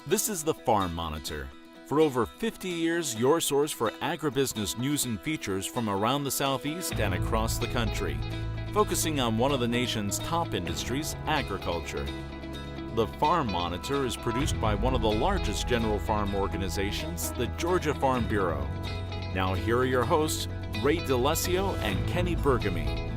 This is the Farm Monitor. For over 50 years, your source for agribusiness news and features from around the Southeast and across the country, focusing on one of the nation's top industries, agriculture. The Farm Monitor is produced by one of the largest general farm organizations, the Georgia Farm Bureau. Now here are your hosts, Ray DeLessio and Kenny Burgamy.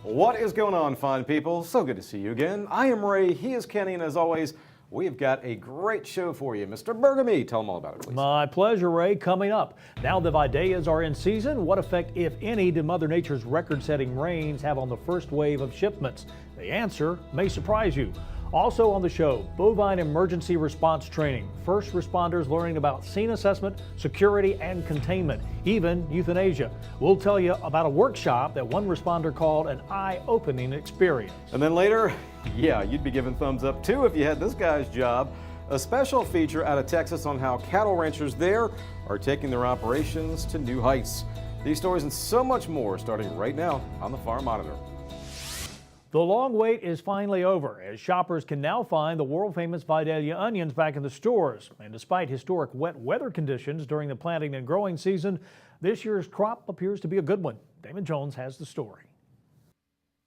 What is going on, fine people? So good to see you again. I am Ray, he is Kenny, and as always, we've got a great show for you. Mr. Burgamy, tell them all about it, please. My pleasure, Ray. Coming up, now the Vidalias are in season. What effect, if any, did Mother Nature's record-setting rains have on the first wave of shipments? The answer may surprise you. Also on the show, bovine emergency response training. First responders learning about scene assessment, security, and containment, even euthanasia. We'll tell you about a workshop that one responder called an eye-opening experience. And then later, yeah, you'd be giving thumbs up too if you had this guy's job. A special feature out of Texas on how cattle ranchers there are taking their operations to new heights. These stories and so much more starting right now on the Farm Monitor. The long wait is finally over as shoppers can now find the world-famous Vidalia onions back in the stores. And despite historic wet weather conditions during the planting and growing season, this year's crop appears to be a good one. Damon Jones has the story.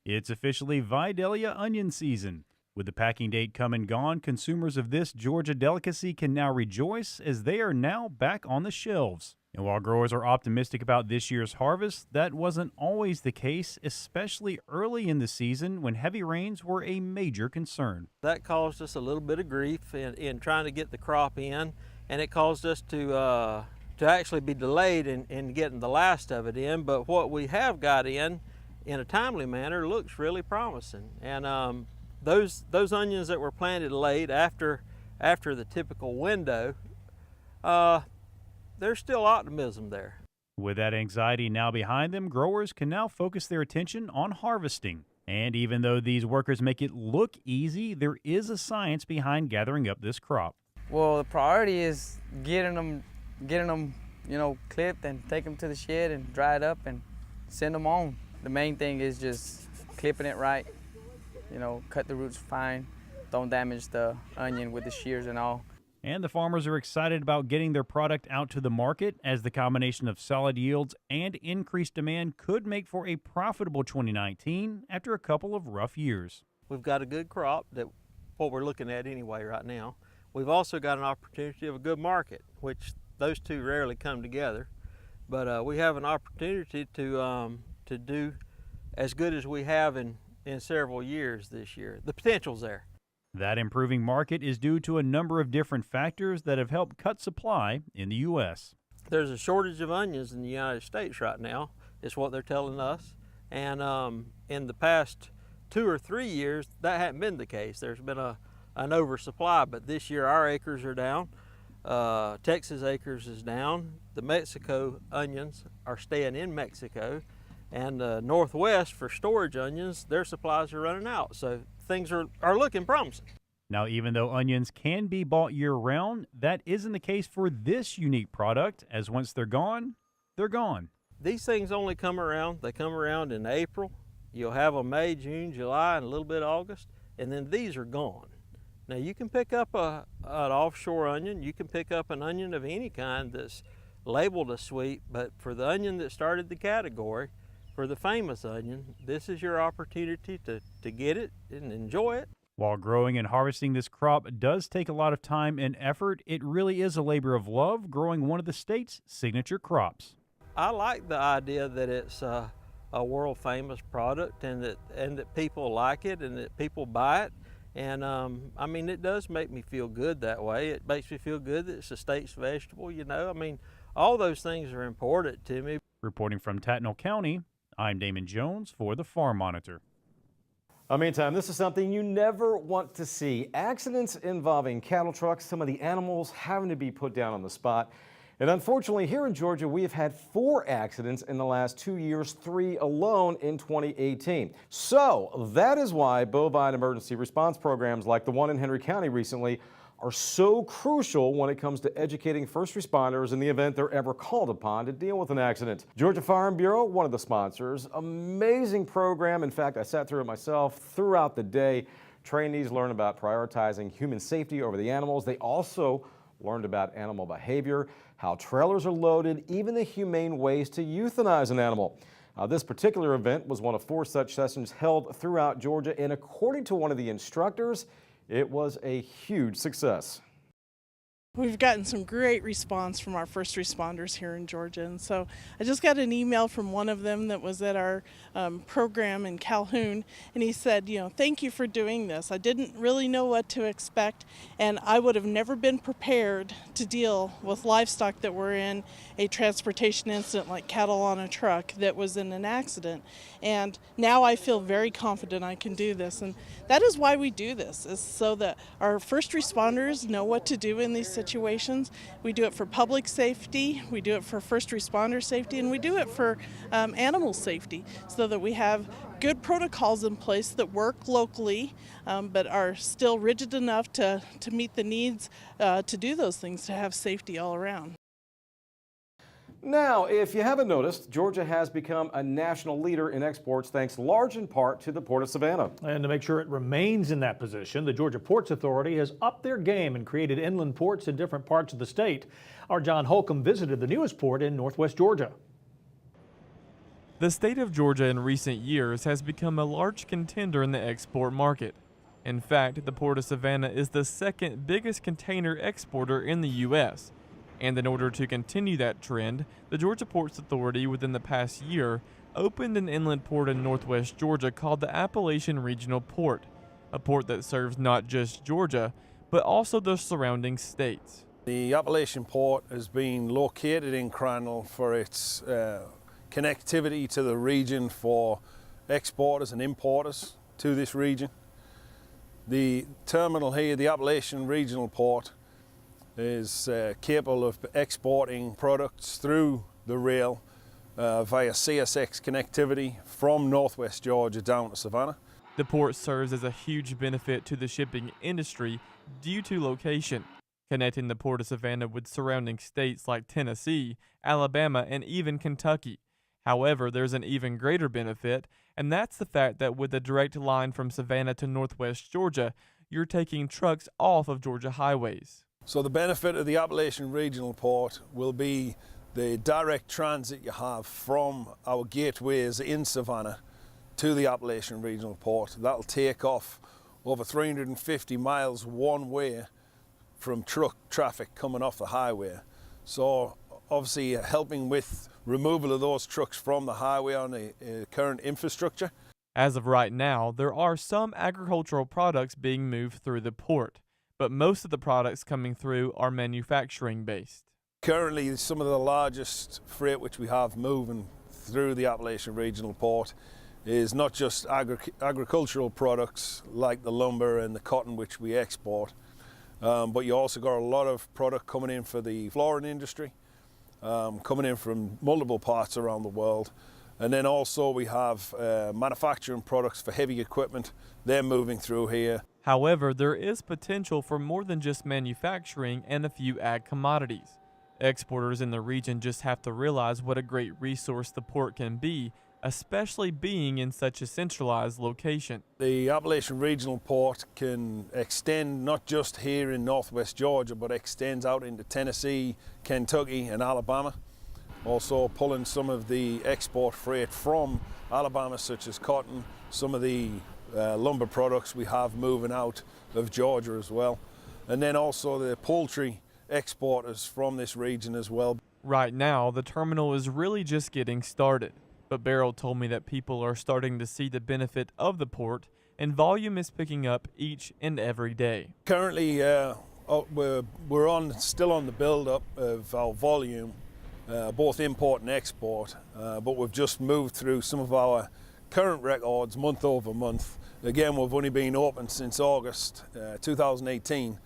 It's officially Vidalia onion season. With the packing date come and gone, consumers of this Georgia delicacy can now rejoice as they are now back on the shelves. And while growers are optimistic about this year's harvest, that wasn't always the case, especially early in the season when heavy rains were a major concern. That caused us a little bit of grief in trying to get the crop in, and it caused us to actually be delayed in getting the last of it in. But what we have got in a timely manner looks really promising. And those onions that were planted late after the typical window, there's still optimism there. With that anxiety now behind them, growers can now focus their attention on harvesting. And even though these workers make it look easy, there is a science behind gathering up this crop. Well, the priority is getting them, clipped and take them to the shed and dry it up and send them on. The main thing is just clipping it right, cut the roots fine, don't damage the onion with the shears and all. And the farmers are excited about getting their product out to the market, as the combination of solid yields and increased demand could make for a profitable 2019 after a couple of rough years. We've got a good crop, what we're looking at anyway right now. We've also got an opportunity of a good market, which those two rarely come together. But we have an opportunity to do as good as we have in several years this year. The potential's there. That improving market is due to a number of different factors that have helped cut supply in the U.S. There's a shortage of onions in the United States right now, is what they're telling us. And in the past 2 or 3 years, that hadn't been the case. There's been an oversupply, but this year our acres are down. Texas acres is down. The Mexico onions are staying in Mexico. And Northwest, for storage onions, their supplies are running out. So things are looking promising. Now, even though onions can be bought year-round, that isn't the case for this unique product, as once they're gone, they're gone. These things only come around. They come around in April. You'll have them May, June, July, and a little bit of August, and then these are gone. Now, you can pick up an offshore onion. You can pick up an onion of any kind that's labeled as sweet, but for the onion that started the category, for the famous onion, this is your opportunity to get it and enjoy it. While growing and harvesting this crop does take a lot of time and effort, it really is a labor of love growing one of the state's signature crops. I like the idea that it's a world famous product and that people like it and that people buy it. And it does make me feel good that way. It makes me feel good that it's a state's vegetable, all those things are important to me. Reporting from Tattnall County, I'm Damon Jones for the Farm Monitor. Meantime, this is something you never want to see. Accidents involving cattle trucks, some of the animals having to be put down on the spot. And unfortunately, here in Georgia, we have had 4 accidents in the last 2 years, 3 alone in 2018. So that is why bovine emergency response programs like the one in Henry County recently are so crucial when it comes to educating first responders in the event they're ever called upon to deal with an accident. Georgia Farm Bureau, one of the sponsors, amazing program. In fact, I sat through it myself throughout the day. Trainees learn about prioritizing human safety over the animals. They also learned about animal behavior, how trailers are loaded, even the humane ways to euthanize an animal. This particular event was one of 4 such sessions held throughout Georgia, and according to one of the instructors, it was a huge success. We've gotten some great response from our first responders here in Georgia, and so I just got an email from one of them that was at our program in Calhoun, and he said, thank you for doing this. I didn't really know what to expect, and I would have never been prepared to deal with livestock that were in a transportation incident like cattle on a truck that was in an accident. And now I feel very confident I can do this, and that is why we do this, is so that our first responders know what to do in these situations. We do it for public safety, we do it for first responder safety, and we do it for animal safety, so that we have good protocols in place that work locally, but are still rigid enough to meet the needs to do those things, to have safety all around. Now, if you haven't noticed, Georgia has become a national leader in exports thanks large in part to the Port of Savannah. And to make sure it remains in that position, the Georgia Ports Authority has upped their game and created inland ports in different parts of the state. Our John Holcomb visited the newest port in northwest Georgia. The state of Georgia in recent years has become a large contender in the export market. In fact, the Port of Savannah is the second biggest container exporter in the U.S. And in order to continue that trend, the Georgia Ports Authority within the past year opened an inland port in northwest Georgia called the Appalachian Regional Port, a port that serves not just Georgia, but also the surrounding states. The Appalachian Port has been located in Crandall for its connectivity to the region for exporters and importers to this region. The terminal here, the Appalachian Regional Port, is capable of exporting products through the rail via CSX connectivity from northwest Georgia down to Savannah. The port serves as a huge benefit to the shipping industry due to location, connecting the Port of Savannah with surrounding states like Tennessee, Alabama, and even Kentucky. However, there's an even greater benefit, and that's the fact that with a direct line from Savannah to northwest Georgia, you're taking trucks off of Georgia highways. So the benefit of the Appalachian Regional Port will be the direct transit you have from our gateways in Savannah to the Appalachian Regional Port. That'll take off over 350 miles one way from truck traffic coming off the highway. So obviously helping with removal of those trucks from the highway on the current infrastructure. As of right now, there are some agricultural products being moved through the port, but most of the products coming through are manufacturing based. Currently, some of the largest freight which we have moving through the Appalachian Regional Port is not just agricultural products like the lumber and the cotton which we export, but you also got a lot of product coming in for the flooring industry, coming in from multiple parts around the world. And then also we have manufacturing products for heavy equipment. They're moving through here. However, there is potential for more than just manufacturing and a few ag commodities. Exporters in the region just have to realize what a great resource the port can be, especially being in such a centralized location. The Appalachian Regional Port can extend not just here in northwest Georgia, but extends out into Tennessee, Kentucky, and Alabama. Also pulling some of the export freight from Alabama, such as cotton, some of the lumber products we have moving out of Georgia as well. And then also the poultry exporters from this region as well. Right now, the terminal is really just getting started, but Beryl told me that people are starting to see the benefit of the port, and volume is picking up each and every day. Currently, we're still on the build-up of our volume, both import and export, but we've just moved through some of our current records month over month. Again, we've only been open since August 2018.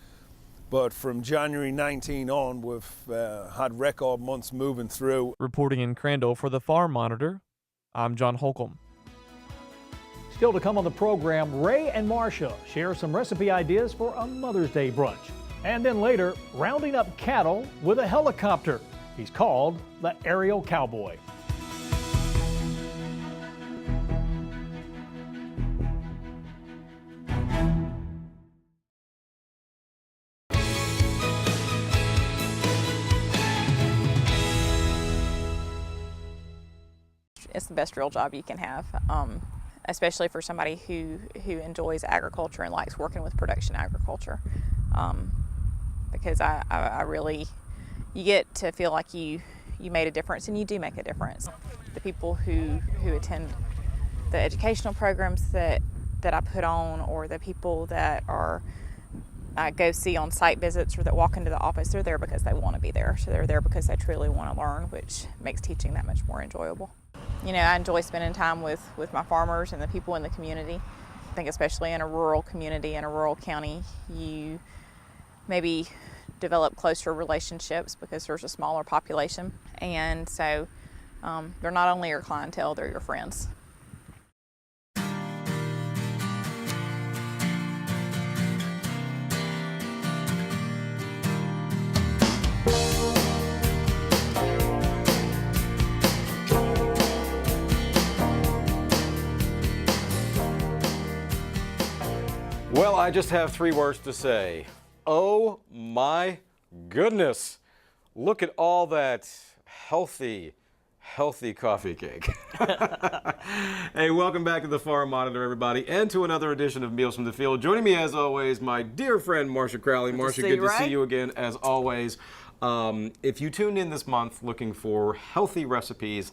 But from January 19 on, we've had record months moving through. Reporting in Crandall for the Farm Monitor, I'm John Holcomb. Still to come on the program, Ray and Marcia share some recipe ideas for a Mother's Day brunch. And then later, rounding up cattle with a helicopter. He's called the Aerial Cowboy. It's the best real job you can have, especially for somebody who enjoys agriculture and likes working with production agriculture, because I really, you get to feel like you made a difference, and you do make a difference. The people who attend the educational programs that I put on, or the people that I go see on site visits or that walk into the office, they're there because they want to be there. So they're there because they truly want to learn, which makes teaching that much more enjoyable. You know, I enjoy spending time with my farmers and the people in the community. I think especially in a rural community, in a rural county, you maybe develop closer relationships because there's a smaller population. And so they're not only your clientele, they're your friends. Well, I just have 3 words to say. Oh my goodness. Look at all that healthy coffee cake. Hey, welcome back to the Farm Monitor, everybody, and to another edition of Meals from the Field. Joining me, as always, my dear friend, Marcia Crowley. Marcia, good to see you again, as always. If you tuned in this month looking for healthy recipes,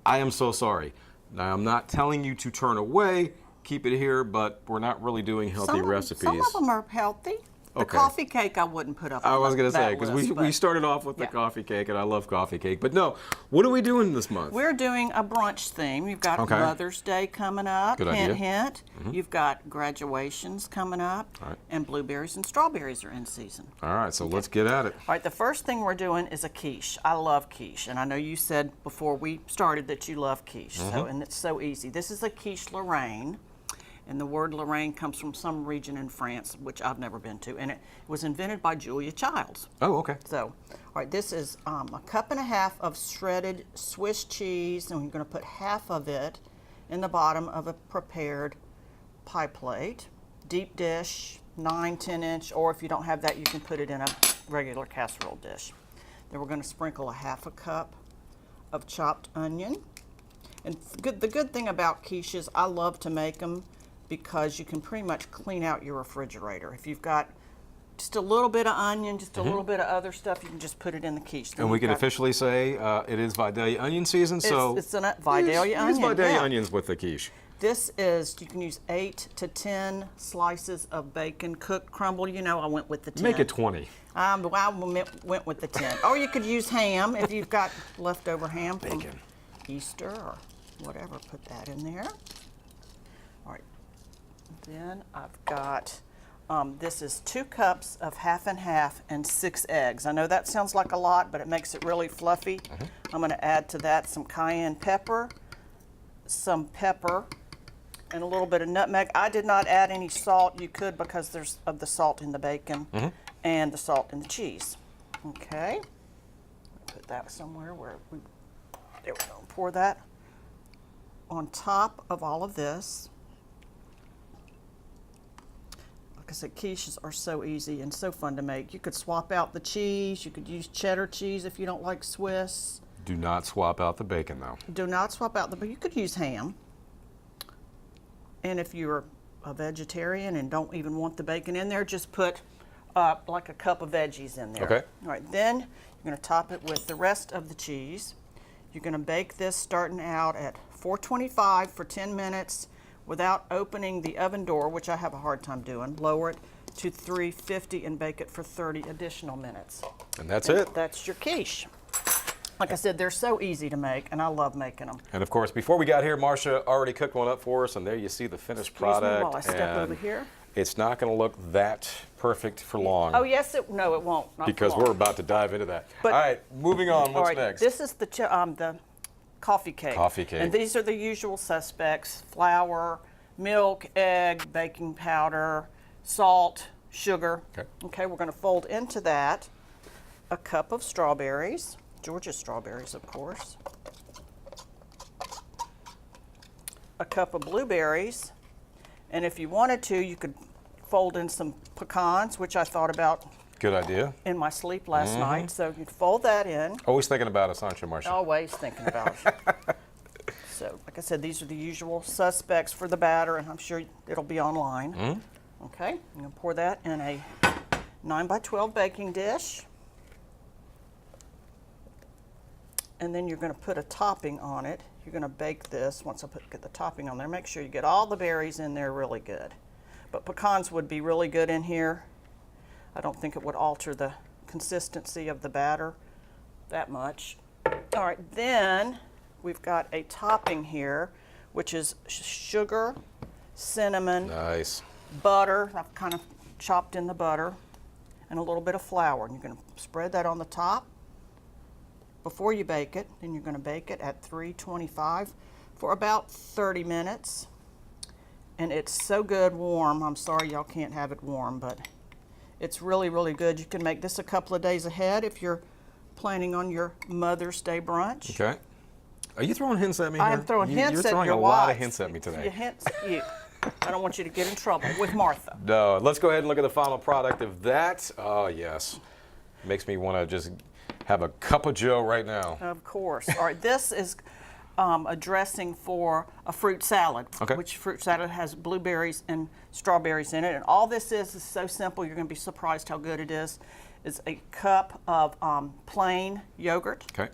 I am so sorry. Now, I'm not telling you to turn away. Keep it here, but we're not really doing healthy recipes. Some of them are healthy. The coffee cake I wouldn't put up on I was going to say, because list, we started off with the coffee cake, and I love coffee cake. But no, what are we doing this month? We're doing a brunch theme. You've got Mother's Day coming up. Good hint, idea. hint. You've got graduations coming up. All right. And blueberries and strawberries are in season. All right, so let's get at it. All right, the first thing we're doing is a quiche. I love quiche, and I know you said before we started that you love quiche, and it's so easy. This is a quiche Lorraine. And the word Lorraine comes from some region in France, which I've never been to, and it was invented by Julia Childs. Oh, okay. So, all right, this is a 1.5 cups of shredded Swiss cheese, and we're going to put half of it in the bottom of a prepared pie plate. Deep dish, 9-10 inch, or if you don't have that, you can put it in a regular casserole dish. Then we're going to sprinkle a 1/2 cup of chopped onion. And the good thing about quiches, I love to make them because you can pretty much clean out your refrigerator. If you've got just a little bit of onion, just a little bit of other stuff, you can just put it in the quiche. Then and we can officially say it is Vidalia Onion season, so it's a Vidalia onion. Use Vidalia onions with the quiche. This is, you can use 8 to 10 slices of bacon, cooked, crumbled. You know, I went with the 10. Make it 20. I went with the 10. Or you could use ham if you've got leftover ham from Easter or whatever. Put that in there. All right. Then I've got, this is 2 cups of 50/50 and 6 eggs. I know that sounds like a lot, but it makes it really fluffy. I'm going to add to that some cayenne pepper, some pepper, and a little bit of nutmeg. I did not add any salt. You could because there's of the salt in the bacon and the salt in the cheese. Okay. Put that somewhere where there we go. Pour that on top of all of this. Like I said, quiches are so easy and so fun to make. You could swap out the cheese. You could use cheddar cheese if you don't like Swiss. Do not swap out the bacon, though. Do not swap out but you could use ham. And if you're a vegetarian and don't even want the bacon in there, just put like a cup of veggies in there. Okay. All right, then you're going to top it with the rest of the cheese. You're going to bake this starting out at 425 for 10 minutes without opening the oven door, which I have a hard time doing. Lower it to 350 and bake it for 30 additional minutes. And that's it. That's your quiche. Like I said, they're so easy to make, and I love making them. And of course, before we got here, Marcia already cooked one up for us, and there you see the finished product. While I step over here. It's not going to look that perfect for long. Oh yes, it won't. Not because for long. we're about to dive into that. But, all right, moving on. What's next? This is the coffee cake. Coffee cake. And these are the usual suspects: flour, milk, egg, baking powder, salt, sugar. Okay, we're going to fold into that a cup of strawberries, Georgia strawberries, of course. A cup of blueberries, and if you wanted to, you could fold in some pecans, which I thought about Good idea. in my sleep last night. So you fold that in. Always thinking about us, aren't you, Marcia? Always thinking about it. So, like I said, these are the usual suspects for the batter, and I'm sure it'll be online. Okay, I'm going to pour that in a 9x12 baking dish. And then you're going to put a topping on it. You're going to bake this. Once I get the topping on there, make sure you get all the berries in there really good. But pecans would be really good in here. I don't think it would alter the consistency of the batter that much. All right, then we've got a topping here, which is sugar, cinnamon, Nice. butter. I've kind of chopped in the butter, and a little bit of flour. And you're going to spread that on the top before you bake it. Then you're going to bake it at 325 for about 30 minutes. And it's so good warm. I'm sorry y'all can't have it warm, but it's really, really good. You can make this a couple of days ahead if you're planning on your Mother's Day brunch. Okay. Are you throwing hints at me here? I'm throwing hints You're at throwing your a lot of wife. hints at me today. I don't want you to get in trouble with Martha. No, let's go ahead and look at the final product of that. Oh, yes. Makes me want to just have a cup of joe right now. Of course. All right, this is a dressing for a fruit salad, which fruit salad has blueberries and strawberries in it. And all this is so simple, you're going to be surprised how good it is. It's a cup of plain yogurt. Okay.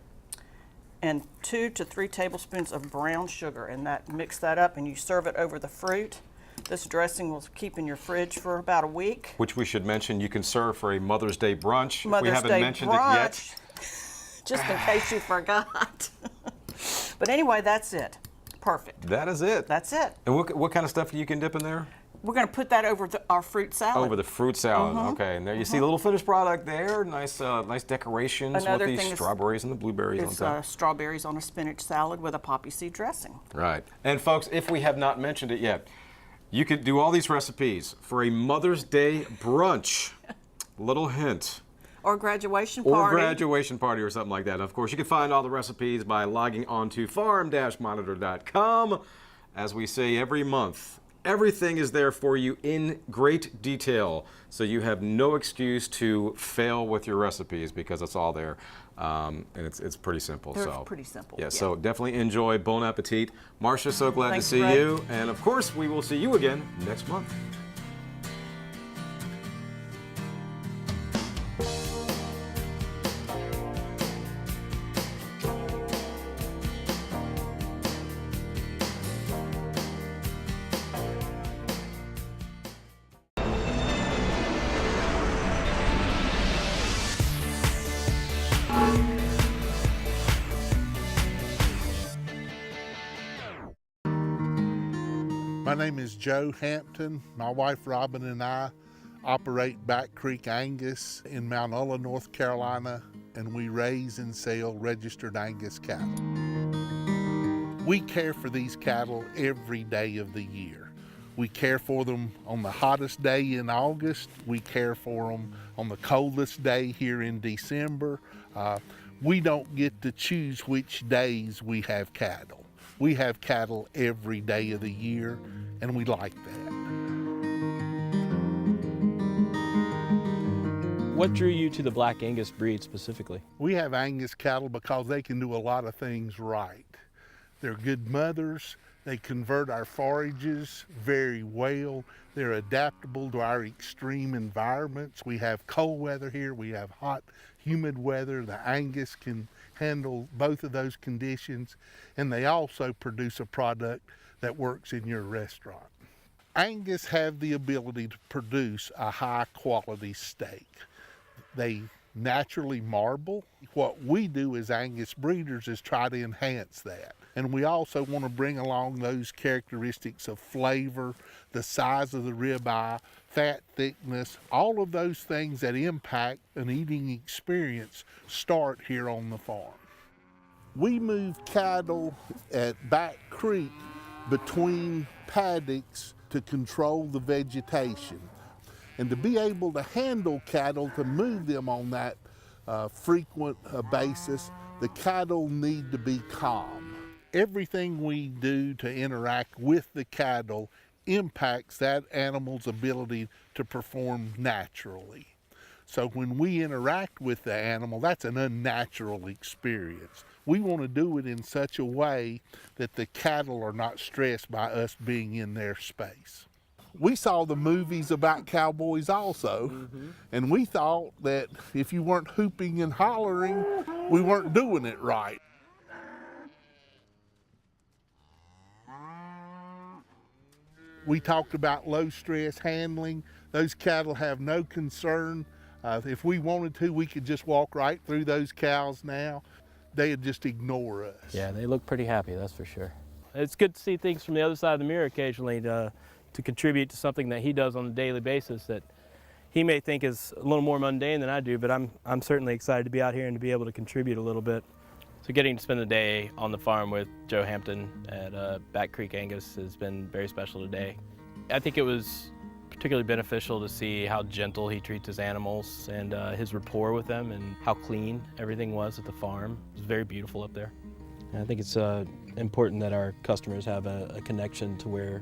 And 2 to 3 tablespoons of brown sugar, and mix that up, and you serve it over the fruit. This dressing will keep in your fridge for about a week. Which we should mention, you can serve for a Mother's Day brunch. Mother's we haven't Day mentioned brunch, it yet. just in case you forgot. But anyway, that's it. Perfect. That is it. That's it. And what kind of stuff you can dip in there? We're going to put that over our fruit salad. Over the fruit salad, okay. And there you see the little finished product there. Nice, nice decorations Another with the thing strawberries and the blueberries on top. Strawberries on a spinach salad with a poppy seed dressing. Right. And folks, if we have not mentioned it yet, you could do all these recipes for a Mother's Day brunch. Little hint. Or graduation party. Or graduation party or something like that. And of course, you can find all the recipes by logging on to farm-monitor.com. As we say every month, everything is there for you in great detail, so you have no excuse to fail with your recipes because it's all there, and it's pretty simple. They're pretty simple. Yeah, so definitely enjoy. Bon appetit. Marcia, so glad Thanks, to see Greg. you, and of course, we will see you again next month. My name is Joe Hampton. My wife Robin and I operate Back Creek Angus in Mount Ulla, North Carolina, and we raise and sell registered Angus cattle. We care for these cattle every day of the year. We care for them on the hottest day in August. We care for them on the coldest day here in December. We don't get to choose which days we have cattle. We have cattle every day of the year, and we like that. What drew you to the Black Angus breed specifically? We have Angus cattle because they can do a lot of things right. They're good mothers. They convert our forages very well. They're adaptable to our extreme environments. We have cold weather here. We have hot, humid weather. The Angus can handle both of those conditions, and they also produce a product that works in your restaurant. Angus have the ability to produce a high quality steak. They naturally marble. What we do as Angus breeders is try to enhance that. And we also want to bring along those characteristics of flavor, the size of the ribeye, fat thickness, all of those things that impact an eating experience start here on the farm. We move cattle at Back Creek between paddocks to control the vegetation. And to be able to handle cattle, to move them on that frequent basis, the cattle need to be calm. Everything we do to interact with the cattle impacts that animal's ability to perform naturally. So when we interact with the animal, that's an unnatural experience. We want to do it in such a way that the cattle are not stressed by us being in their space. We saw the movies about cowboys also, and we thought that if you weren't hooping and hollering, we weren't doing it right. We talked about low stress handling. Those cattle have no concern. If we wanted to, we could just walk right through those cows now. They'd just ignore us. Yeah, they look pretty happy, that's for sure. It's good to see things from the other side of the mirror occasionally to contribute to something that he does on a daily basis that he may think is a little more mundane than I do, but I'm certainly excited to be out here and to be able to contribute a little bit. So getting to spend the day on the farm with Joe Hampton at Back Creek Angus has been very special today. I think it was particularly beneficial to see how gentle he treats his animals and his rapport with them and how clean everything was at the farm. It was very beautiful up there. I think it's important that our customers have a connection to where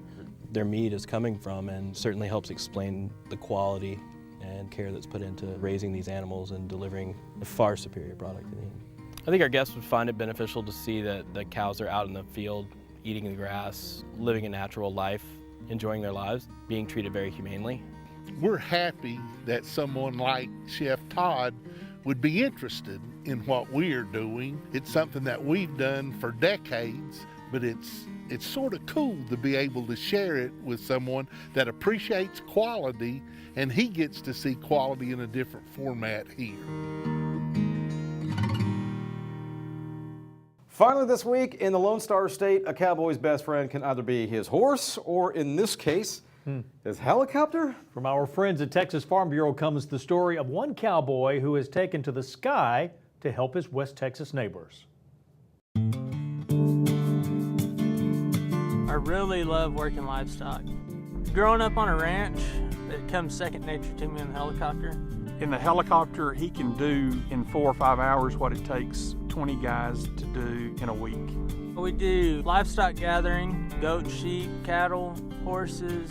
their meat is coming from, and certainly helps explain the quality and care that's put into raising these animals and delivering a far superior product than I think our guests would find it beneficial to see that the cows are out in the field, eating the grass, living a natural life, enjoying their lives, being treated very humanely. We're happy that someone like Chef Todd would be interested in what we're doing. It's something that we've done for decades, but it's sort of cool to be able to share it with someone that appreciates quality, and he gets to see quality in a different format here. Finally this week, in the Lone Star State, a cowboy's best friend can either be his horse or, in this case, his helicopter? From our friends at Texas Farm Bureau comes the story of one cowboy who has taken to the sky to help his West Texas neighbors. I really love working livestock. Growing up on a ranch, it comes second nature to me in the helicopter. In the helicopter, he can do in 4 or 5 hours what it takes 20 guys to do in a week. We do livestock gathering, goat, sheep, cattle, horses,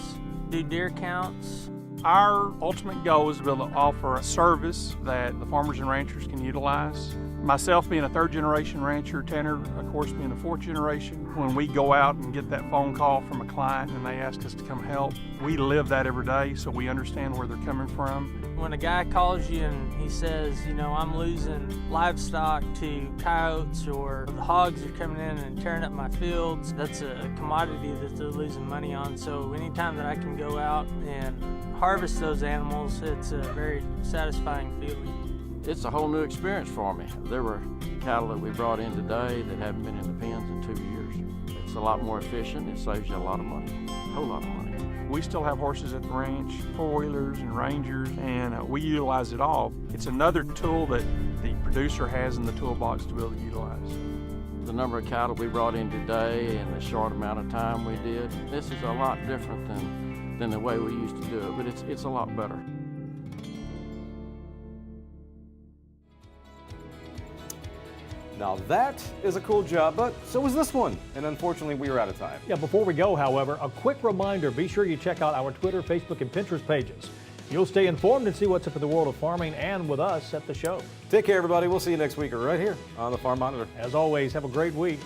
do deer counts. Our ultimate goal is to be able to offer a service that the farmers and ranchers can utilize. Myself being a third-generation rancher, Tanner, of course, being a fourth generation, when we go out and get that phone call from a client and they ask us to come help, we live that every day, so we understand where they're coming from. When a guy calls you and he says, you know, I'm losing livestock to coyotes, or the hogs are coming in and tearing up my fields, that's a commodity that they're losing money on. So anytime that I can go out and harvest those animals, it's a very satisfying feeling. It's a whole new experience for me. There were cattle that we brought in today that haven't been in the pens in 2 years. It's a lot more efficient. It saves you a lot of money, a whole lot of money. We still have horses at the ranch, four-wheelers and rangers, and we utilize it all. It's another tool that the producer has in the toolbox to be able to utilize. The number of cattle we brought in today and the short amount of time we did, this is a lot different than the way we used to do it, but it's a lot better. Now that is a cool job, but so is this one. And unfortunately, we are out of time. Yeah, before we go, however, a quick reminder, be sure you check out our Twitter, Facebook, and Pinterest pages. You'll stay informed and see what's up in the world of farming and with us at the show. Take care, everybody. We'll see you next week right here on the Farm Monitor. As always, have a great week.